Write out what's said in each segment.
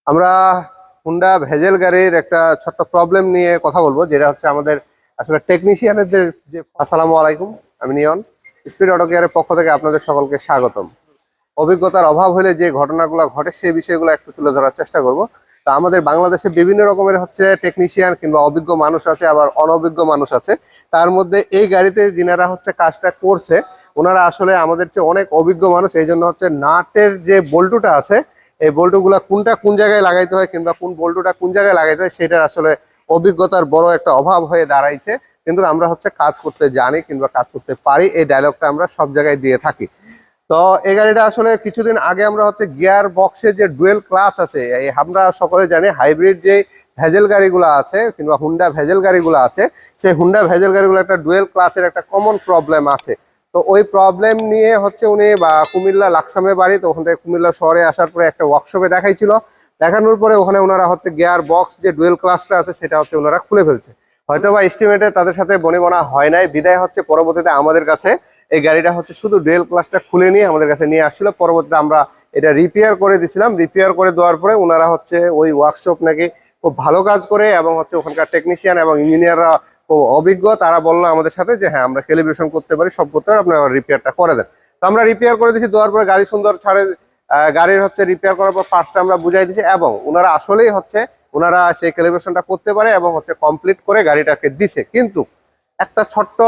আমরা Honda bezel গাড়ির একটা ছোট্ট প্রবলেম নিয়ে কথা বলবো, যেটা হচ্ছে আমাদের আসলে টেকনিশিয়ানদের যে। আসসালামু আলাইকুম, আমি নিয়ন, স্পিড অটো কেয়ারের পক্ষ থেকে আপনাদের সকলকে স্বাগতম। অভিজ্ঞতার অভাব হলে যে ঘটনাগুলো ঘটে সেই বিষয়গুলো একটু তুলে ধরার চেষ্টা করব। তো আমাদের বাংলাদেশে বিভিন্ন রকমের হচ্ছে টেকনিশিয়ান কিংবা অভিজ্ঞ মানুষ আছে, আবার অনভিজ্ঞ মানুষ আছে। তার মধ্যে এই গাড়িতে যিনারা হচ্ছে কাজটা করছে ওনারা আসলে আমাদের চেয়ে অনেক অভিজ্ঞ মানুষ। এই জন্য হচ্ছে নাটের যে বল্টুটা আছে, এই বল্টুগুলা কোনটা কোন জায়গায় লাগাইতে হয় কিংবা কোন বল্টুটা কোন জায়গায় লাগাইতে হয় সেটার আসলে অভিজ্ঞতার বড় একটা অভাব হয়ে দাঁড়াইছে। কিন্তু আমরা হচ্ছে কাজ করতে জানি কিংবা কাজ করতে পারি, এই ডায়লগটা আমরা সব জায়গায় দিয়ে থাকি। তো এই গাড়িটা আসলে কিছুদিন আগে আমরা হচ্ছে গিয়ার বক্সের যে ডুয়েল ক্লাচ আছে, এই আমরা সকলে জানি হাইব্রিড যে ভেজেল গাড়িগুলো আছে কিংবা হুন্ডা ভেজেল গাড়িগুলো আছে, সেই হুন্ডা ভেজেল গাড়িগুলো একটা ডুয়েল ক্লাচের একটা কমন প্রবলেম আছে। তো ওই প্রবলেম নিয়ে হচ্ছে উনি কুমিল্লা লাকসামে বাড়ি, তো ওখান থেকে কুমিল্লা শহরে আসার পরে একটা ওয়ার্কশপে দেখাইছিল। দেখানোর পরে ওখানে ওনারা হচ্ছে গিয়ার বক্স যে ডুয়েল ক্লাচটা আছে সেটা হচ্ছে ওনারা খুলে ফেলছে। হয়তো বা এস্টিমেটে তাদের সাথে বনিবনা হয় নাই, বিদায় হচ্ছে পরবর্তীতে আমাদের কাছে এই গাড়িটা হচ্ছে শুধু ডুয়েল ক্লাচটা খুলে নিয়ে আমাদের কাছে নিয়ে আসছিল। পরবর্তীতে আমরা এটা রিপেয়ার করে দিছিলাম। রিপেয়ার করে দেওয়ার পরে ওনারা হচ্ছে ওই ওয়ার্কশপ নাকি খুব ভালো কাজ করে, এবং হচ্ছে ওখানকার টেকনিশিয়ান এবং ইঞ্জিনিয়াররা খুব অভিজ্ঞ। তারা বললো আমাদের সাথে যে হ্যাঁ, আমরা ক্যালিব্রেশন করতে পারি, সব করতে পারি, আপনারা রিপেয়ারটা করে দেন। তো আমরা রিপেয়ার করে দিয়েছি। দেওয়ার পরে গাড়ি সুন্দর ছাড়ে, গাড়ির হচ্ছে রিপেয়ার করার পর পার্টসটা আমরা বুঝাই দিয়েছি, এবং ওনারা আসলেই হচ্ছে ওনারা সেই ক্যালিব্রেশনটা করতে পারে এবং হচ্ছে কমপ্লিট করে গাড়িটাকে দিছে। কিন্তু একটা ছোট্ট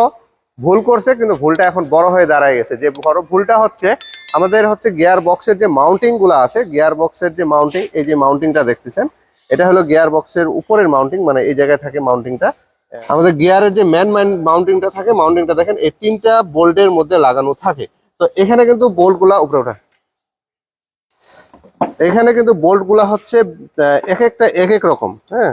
ভুল করছে, কিন্তু ভুলটা এখন বড় হয়ে দাঁড়ায় গেছে। যে বড় ভুলটা হচ্ছে আমাদের হচ্ছে গিয়ার বক্সের যে মাউন্টিং গুলো আছে, গিয়ার বক্সের যে মাউন্টিং, এই যে মাউন্টিংটা দেখতেছেন, এটা হলো গিয়ার বক্সের উপরের মাউন্টিং, মানে এই জায়গায় থাকে মাউন্টিংটা। আমাদের গিয়ারের যে মেন মাউন্টিংটা থাকে, মাউন্টিংটা দেখেন এই তিনটা বোল্টের মধ্যে লাগানো থাকে। তো এখানে কিন্তু বোল্ট গুলা উপরে ওঠা, এখানে কিন্তু বোল্ট গুলা হচ্ছে এক একটা এক এক রকম। হ্যাঁ,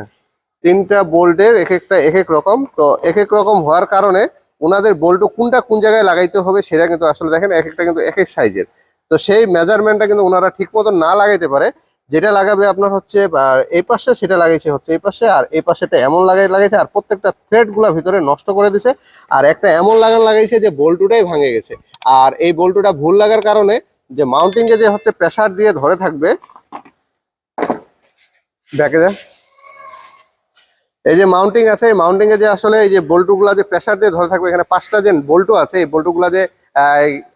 তিনটা বোল্টের এক একটা এক এক রকম। তো এক এক রকম হওয়ার কারণে ওনাদের বোল্ট কোনটা কোন জায়গায় লাগাইতে হবে সেটা কিন্তু আসলে দেখেন এক একটা কিন্তু এক এক সাইজের। তো সেই মেজারমেন্টটা কিন্তু ওনারা ঠিক মতো না লাগাইতে পারে। যেটা লাগাবে আপনার হচ্ছে এই পাশে, সেটা লাগাইছে হচ্ছে এই পাশে, আর এই পাশেটা এমন লাগাইছে, আর প্রত্যেকটা থ্রেড গুলা ভিতরে নষ্ট করে দিছে। আর একটা এমন লাগাইছে যে বল্টুটাই ভাঙে গেছে। আর এই বল্টুটা ভুল লাগার কারণে যে মাউন্টিং এ যে হচ্ছে প্রেসার দিয়ে ধরে থাকবে, দেখে যায় এই যে মাউন্টিং আছে, এই মাউন্টিং এ যে আসলে এই যে বল্টুগুলা যে প্রেসার দিয়ে ধরে থাকবে, এখানে 5টা যে বল্টু আছে, এই বল্টুগুলা যে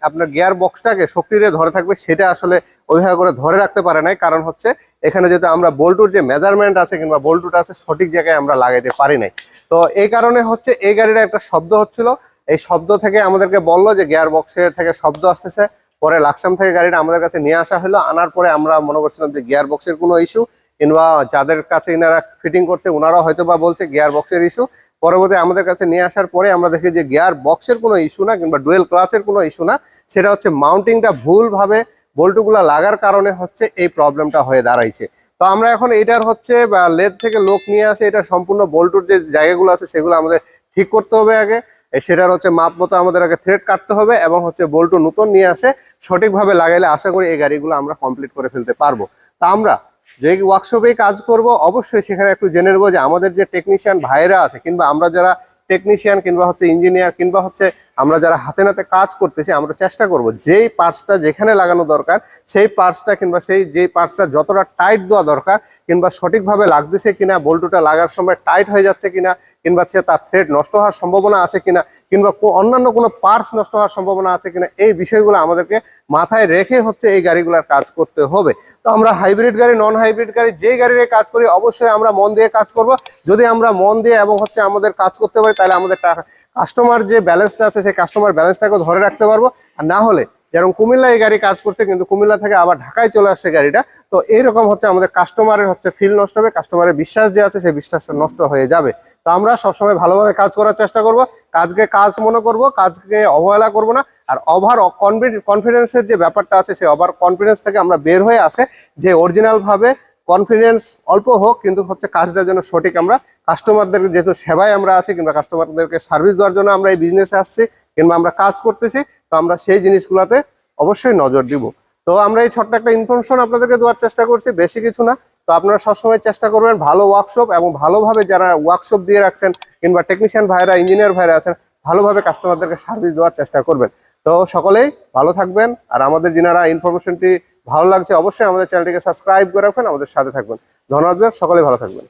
আপনার গিয়ার বক্সটাকে শক্তি দিয়ে ধরে থাকবে, সেটা আসলে ওইভাবে করে ধরে রাখতে পারে নাই। কারণ হচ্ছে এখানে যেহেতু আমরা বল্টুর যে মেজারমেন্ট আছে কিংবা বল্টুটা আছে সঠিক জায়গায় আমরা লাগাইতে পারি নাই। তো এই কারণে হচ্ছে এই গাড়িটা একটা শব্দ হচ্ছিল। এই শব্দ থেকে আমাদেরকে বললো যে গিয়ার বক্সের থেকে শব্দ আসতেছে। পরে লাকসাম থেকে গাড়িটা আমাদের কাছে নিয়ে আসা হলো। আনার পরে আমরা মনে করছিলাম যে গিয়ার বক্সের কোনো ইস্যু, কিংবা যাদের কাছে এনারা ফিটিং করছে ওনারা হয়তো বা বলছে গিয়ার বক্সের ইস্যু। পরবর্তী আমাদের কাছে নিয়ে আসার পরে আমরা দেখি যে গিয়ার বক্সের কোনো ইস্যু না, কিংবা ডুয়েল ক্লাচের কোনো ইস্যু না, সেটা হচ্ছে মাউন্টিংটা ভুলভাবে বল্টুগুলা লাগার কারণে হচ্ছে এই প্রবলেমটা হয়ে দাঁড়াইছে। তো আমরা এখন এটার হচ্ছে লেদ থেকে লোক নিয়ে আসে, এটা সম্পূর্ণ বল্টুর যে জায়গাগুলো আছে সেগুলো আমাদের ঠিক করতে হবে আগে। সেটার হচ্ছে মাপ মতো আমাদের আগে থ্রেড কাটতে হবে, এবং হচ্ছে বল্টু নতুন নিয়ে আসে সঠিকভাবে লাগাইলে আশা করি এই গাড়িগুলো আমরা কমপ্লিট করে ফেলতে পারবো। তা আমরা যে ওয়ার্কশপে কাজ করব অবশ্যই সেখানে একটু জেনে নেবো যে আমাদের যে টেকনিশিয়ান ভাইরা আছে, কিংবা আমরা যারা টেকনিশিয়ান কিংবা হচ্ছে ইঞ্জিনিয়ার, কিংবা হচ্ছে আমরা যারা হাতে নাতে কাজ করতেছি, আমরা চেষ্টা করব যেই পার্টসটা যেখানে লাগানো দরকার সেই পার্টসটা, কিংবা যেই পার্টসটা যতটা টাইট দেওয়া দরকার, কিংবা সঠিকভাবে লাগতেছে কিনা, বল্টুটা লাগার সময় টাইট হয়ে যাচ্ছে কিনা, কিংবা তার থ্রেড নষ্ট হওয়ার সম্ভাবনা আছে কিনা, কিংবা অন্যান্য কোনো পার্টস নষ্ট হওয়ার সম্ভাবনা আছে কিনা, এই বিষয়গুলো আমাদেরকে মাথায় রেখে হচ্ছে এই গাড়িগুলোর কাজ করতে হবে। তো আমরা হাইব্রিড গাড়ি, নন হাইব্রিড গাড়ি, যেই গাড়ির কাজ করি অবশ্যই আমরা মন দিয়ে কাজ করব। যদি আমরা মন দিয়ে এবং হচ্ছে আমাদের কাজ করতে পারি, তাহলে আমাদের কাস্টমার যে ব্যালেন্সটা আছে সেই কাস্টমার ব্যালেন্সটাকে ধরে রাখতে পারবো। আর না হলে যেরকম কুমিল্লা এই গাড়ি কাজ করছে, কিন্তু কুমিল্লা থেকে আবার ঢাকায় চলে আসছে গাড়িটা, তো এইরকম হচ্ছে আমাদের কাস্টমারের হচ্ছে ফিল নষ্ট হবে, কাস্টমারের বিশ্বাস যে আছে সেই বিশ্বাসটা নষ্ট হয়ে যাবে। তো আমরা সবসময় ভালোভাবে কাজ করার চেষ্টা করব, কাজকে কাজ মনে করব, কাজকে অবহেলা করব না। আর ওভার কনফিডেন্সের যে ব্যাপারটা আছে, সেই ওভার কনফিডেন্স থেকে আমরা বের হয়ে আসে যে অরিজিনাল ভাবে কনফিডেন্স অল্প হোক, কিন্তু হচ্ছে কাজটার জন্য সঠিক আমরা কাস্টমারদের যেহেতু সেবায় আমরা আছি, কিংবা কাস্টমারদেরকে সার্ভিস দেওয়ার জন্য আমরা এই বিজনেসে আসছি, কিংবা আমরা কাজ করতেছি, তো আমরা সেই জিনিসগুলোতে অবশ্যই নজর দিব। তো আমরা এই ছোট্ট একটা ইনফরমেশন আপনাদেরকে দেওয়ার চেষ্টা করছি, বেশি কিছু না। তো আপনারা সবসময় চেষ্টা করবেন ভালো ওয়ার্কশপ, এবং ভালোভাবে যারা ওয়ার্কশপ দিয়ে রাখছেন কিংবা টেকনিশিয়ান ভাইরা, ইঞ্জিনিয়ার ভাইরা আছেন, ভালোভাবে কাস্টমারদেরকে সার্ভিস দেওয়ার চেষ্টা করবেন। তো সকলেই ভালো থাকবেন। আর আমাদের যিনারা ইনফরমেশনটি ভালো লাগছে অবশ্যই আমাদের চ্যানেলটিকে সাবস্ক্রাইব করে রাখবেন, আমাদের সাথে থাকবেন। ধন্যবাদ, সকলে ভালো থাকবেন।